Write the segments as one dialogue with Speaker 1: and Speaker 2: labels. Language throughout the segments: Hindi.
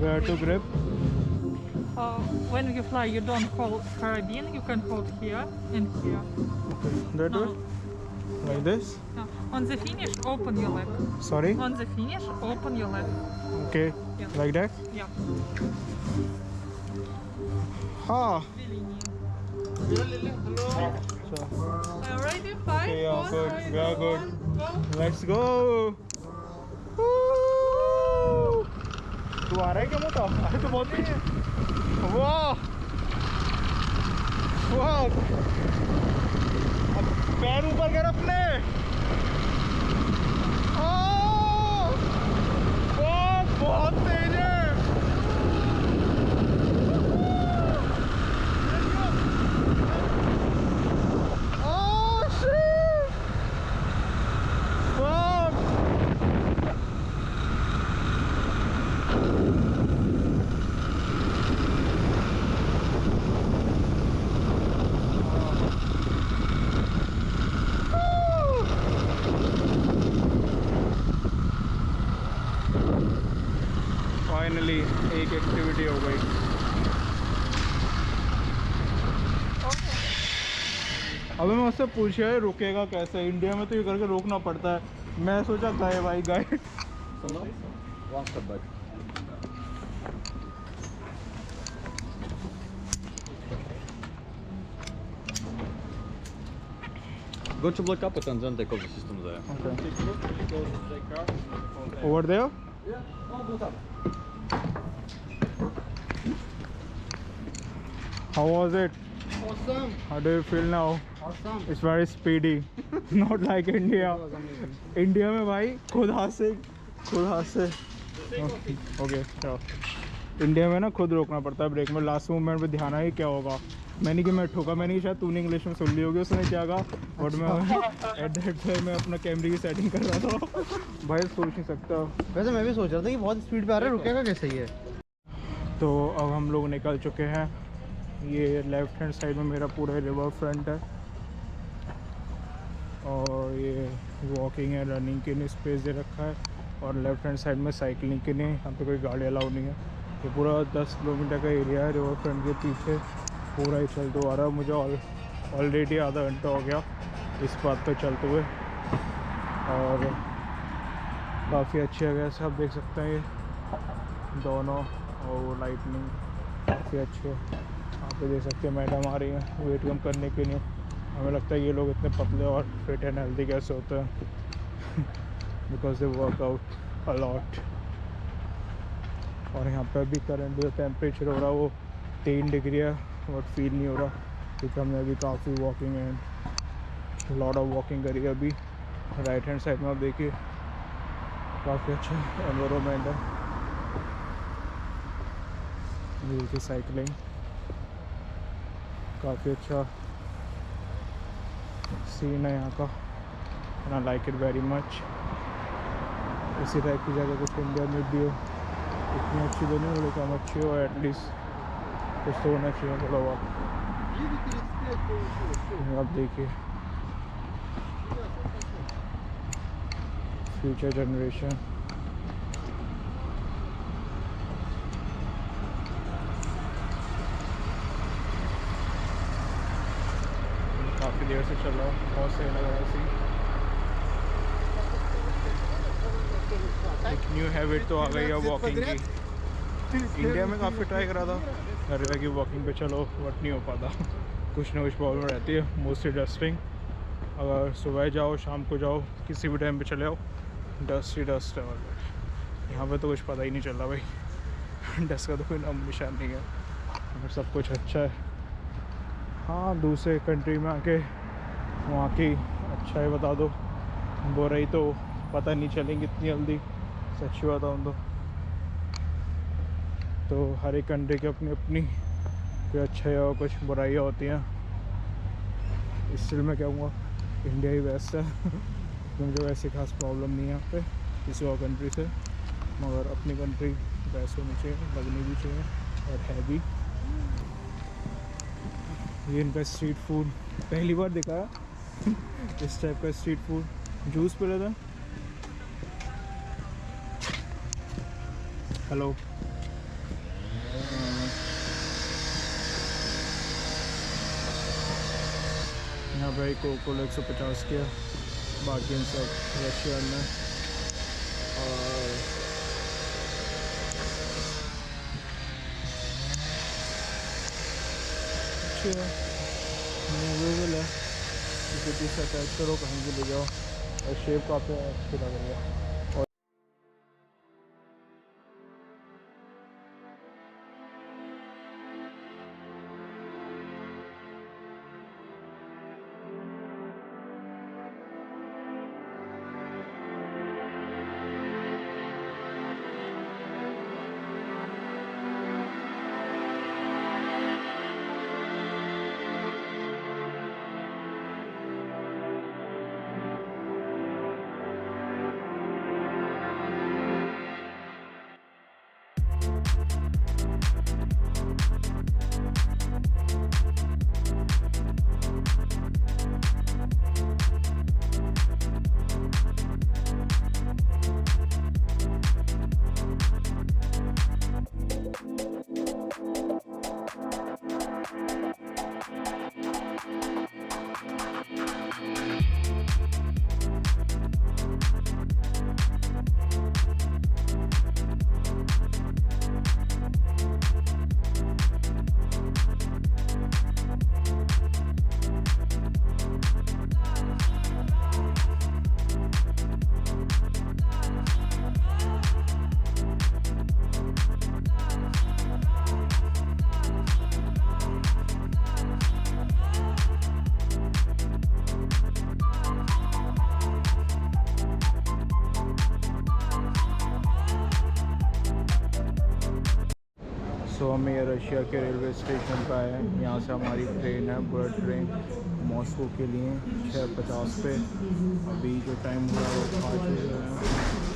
Speaker 1: Where to grip?
Speaker 2: When you fly, you don't hold carabine. You can hold here and here.
Speaker 1: Okay. That way? Like this?
Speaker 2: No. On the finish, open your leg.
Speaker 1: Sorry?
Speaker 2: On the finish, open your leg.
Speaker 1: Okay.
Speaker 2: Yeah.
Speaker 1: Like that?
Speaker 2: Yeah.
Speaker 1: Ha!
Speaker 2: So,
Speaker 1: So,
Speaker 2: are you ready? 5,
Speaker 1: okay, yeah,
Speaker 2: 4,
Speaker 1: good.
Speaker 2: 3,
Speaker 1: We are
Speaker 2: 2,
Speaker 1: good.
Speaker 2: 1, go.
Speaker 1: Let's go! Woo! तू आ रहा है क्या मोटा? अरे तो बहुत नहीं है। वाह! वाह! अब पैर ऊपर कर अपने। बहुत तेज है। फाइनली एक एक्टिविटी हो गई। अभी मैं उससे पूछा है रुकेगा कैसे, इंडिया में तो ये करके रोकना पड़ता है। मैं सोचा गए भाई गए।
Speaker 3: Go to block up and then take off the system there.
Speaker 1: Okay. Over there?
Speaker 3: Yeah, all block up.
Speaker 1: How was it?
Speaker 3: Awesome.
Speaker 1: How do you feel now?
Speaker 3: Awesome.
Speaker 1: It's very speedy. Not like India. India में भाई खुद हाथ से ओके चलो। इंडिया में ना खुद रोकना पड़ता है ब्रेक में, लास्ट मोमेंट पे ध्यान है क्या होगा। मैंने कि मैं ठोका, मैंने शायद तूने इंग्लिश में सुन ली होगी उसने क्या कहा, बट मैं एट दैट टाइम मैं अपना कैमरे की सेटिंग कर रहा था। भाई सोच नहीं सकता।
Speaker 4: वैसे मैं भी सोच रहा था कि बहुत स्पीड पे आ रहा है, रुकेगा कैसे ये।
Speaker 1: तो अब हम लोग निकल चुके हैं। ये लेफ्ट हैंड साइड में मेरा पूरा रिवर फ्रंट है और ये वॉकिंग है, रनिंग के लिए स्पेस दे रखा है, और लेफ्ट हैंड साइड में साइकिलिंग के लिए यहाँ पे कोई गाड़ी अलाउ नहीं है। ये पूरा 10 किलोमीटर का एरिया है रिवर फ्रंट के पीछे, पूरा ही चलते हुआ आ रहा है। मुझे ऑलरेडी आधा घंटा हो गया इस बात पे चलते हुए, और काफ़ी अच्छी जगह से आप देख सकते हैं। ये दोनों और लाइटनिंग काफ़ी अच्छी है। यहाँ पे देख सकते हैं मैडम आ रही हैं वेट कम करने के लिए। हमें लगता है ये लोग इतने पतले और फिट एंड हेल्दी कैसे होते हैं because they work out allot. और यहाँ पे अभी करंट जो टेम्परेचर हो रहा है वो 3 डिग्री है, बट फील नहीं हो रहा क्योंकि हमने अभी काफ़ी walking and lot of walking करी है। अभी राइट हैंड साइड में आप देखिए काफ़ी अच्छा एनवायरनमेंट है। देखिए साइकिलिंग काफ़ी अच्छा सीन है यहाँ का, and I like it very much. इसी टाइप की जगह कुछ इंडिया में भी हो, इतनी अच्छी तो नहीं हो लेकिन अच्छी हो, एटलीस्ट कुछ तो होना चाहिए थोड़ा बहुत। आप देखिए फ्यूचर जनरेशन। काफ़ी देर से चल रहा हूँ, बहुत सही लग रहा है। एक न्यू हैबिट तो आ गई है वॉकिंग की। इंडिया में काफ़ी ट्राई करा था घर पे कि वॉकिंग पे चलो, बट नहीं हो पाता, कुछ ना कुछ प्रॉब्लम रहती है, मोस्टली डस्टिंग। अगर सुबह जाओ शाम को जाओ किसी भी टाइम पे चले आओ, डस्ट ही डस्ट है। यहाँ पे तो कुछ पता ही नहीं चल रहा भाई, डस्ट का तो कोई नाम निशान नहीं है, और सब कुछ अच्छा है। हाँ दूसरे कंट्री में आके वहाँ की अच्छा है बता दो, बुराई तो पता नहीं चलेंगी इतनी जल्दी, सच्ची बताऊँ तो हर एक कंट्री की अपनी अपनी कुछ अच्छाई और कुछ बुराइयाँ होती हैं। इसलिए मैं कहूँगा इंडिया ही बेस्ट है मुझे वैसे खास प्रॉब्लम नहीं है यहाँ पे किसी और कंट्री से, मगर अपनी कंट्री बेस्ट होनी चाहिए, लगनी भी चाहिए और है भी। ये इनका स्ट्रीट फूड पहली बार देखा इस टाइप का स्ट्रीट फूड। जूस पी रहे थे। हेलो यहाँ पे कोको 150 के, बाकी इन सब रशियन में। और अच्छी है, मूवेबल है, किसी से अटैच करो कहीं भी ले जाओ, और शेप काफ़ी अच्छी लग रही है। तो हम ये रशिया के रेलवे स्टेशन पर आए हैं। यहाँ से हमारी ट्रेन है, बुलेट ट्रेन, मॉस्को के लिए 6:50 पे। अभी जो टाइम हुआ है वो 5 बज रहे हैं,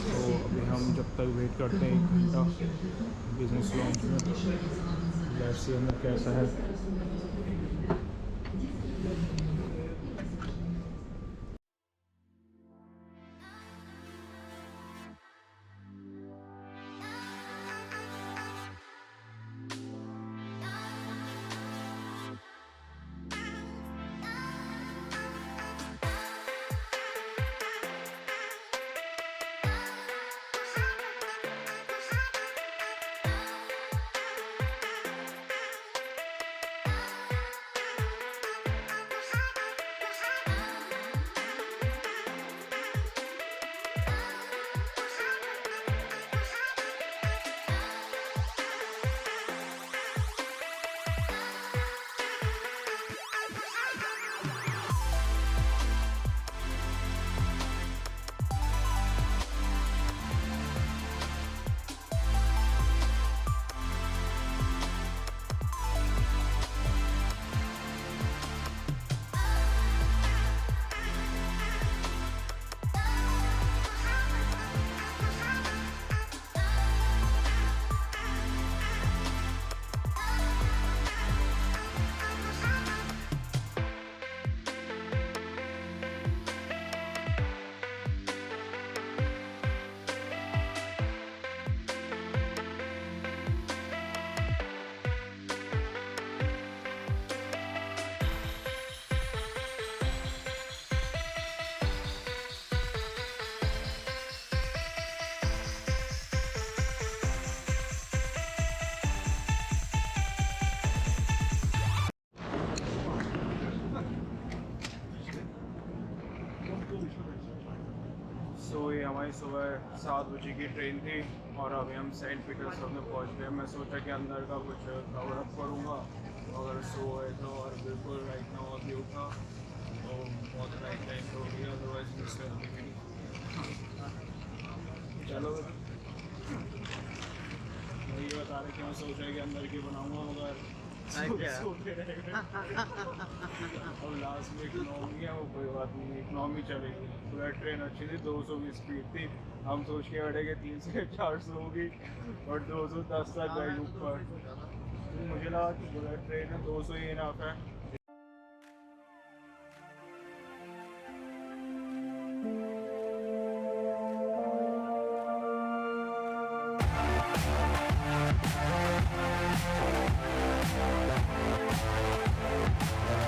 Speaker 1: तो अभी हम जब तक वेट करते हैं 1 घंटा बिजनेस लॉन्च में। लेट्स सी हमें कैसा है। ये हमारी सुबह 7 बजे की ट्रेन थी और अभी हम सेंट पीटर्सबर्ग में पहुंच गए। मैं सोचा कि अंदर का कुछ कवर अप करूँगा, अगर सो है तो, और बिल्कुल राइट नाउ अभी उठा तो बहुत राइट टाइम हो गया, अदरवाइज मिस कर देंगे। चलो वही बता रहे कि मैं सोचा कि अंदर की बनाऊँगा, मगर सोते रहेंगे। और लास्ट में इकनॉमी है, वो कोई बात नहीं, इकनॉमी चलेगी। पूरा ट्रेन अच्छी थी, 200 की स्पीड थी। हम सोच के बैठे कि 300 से 400 होगी और 210 तक गई ऊपर। मुझे लगा कि बुलेट ट्रेन है, 200 ही इनफ है।